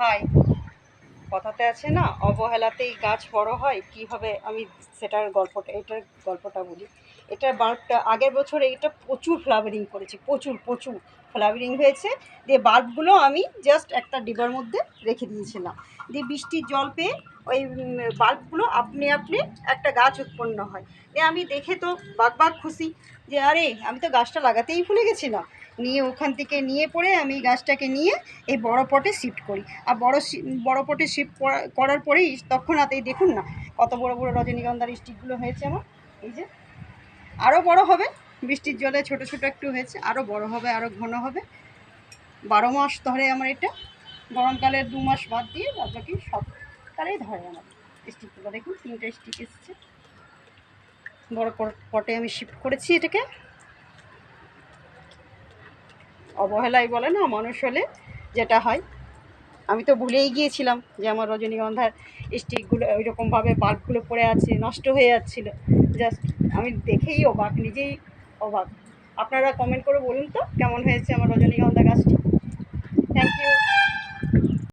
High, কথাতে আছে না, অবহেলাতেই গাছ বড় হয়। কিভাবে আমি এটার গল্পটা বলি। এটার বাল্বটা আগের বছর এইটা প্রচুর ফ্লাওয়ারিং করেছে, প্রচুর প্রচুর ফ্লাওয়ারিং হয়েছে। দিয়ে বাল্বগুলো আমি জাস্ট একটা ডিবার মধ্যে রেখে দিয়েছিলাম। দিয়ে বৃষ্টির জল পেয়ে ওই বাল্বগুলো আপনি আপনি একটা গাছ উৎপন্ন হয়। দিয়ে আমি দেখে তো বাগ খুশি যে আরে আমি তো গাছটা লাগাতেই ভুলে গেছিলাম। নিয়ে ওখান থেকে নিয়ে পড়ে আমি গাছটাকে নিয়ে এই বড় পটে শিফট করি। আর বড় পটে শিফট করার পরেই তৎক্ষণাৎ দেখুন না কত বড় বড় রজনীগন্ধার স্টিকগুলো হয়েছে আমার। এই যে আরও বড় হবে, বৃষ্টির জলে ছোট ছোট একটু হয়েছে, আরও বড় হবে, আরও ঘন হবে। 12 মাস ধরে আমার এটা, গরমকালের 2 মাস বাদ দিয়ে বাকি সব কালেই ধরে আমার স্টিকগুলো। দেখুন 3টে স্টিক এসেছে। বড় পটে আমি শিফট করেছি এটাকে। অবহেলাই বলে না মানুষ হলে যেটা হয়। আমি তো ভুলেই গিয়েছিলাম যে আমার রজনীগন্ধার স্টিকগুলো ওইরকমভাবে বাল্বগুলো পড়ে আছে, নষ্ট হয়ে যাচ্ছিলো। জাস্ট আমি দেখেই অবাক, নিজেই অবাক। আপনারা কমেন্ট করে বলুন তো কেমন হয়েছে আমার রজনীগন্ধা গাছটি।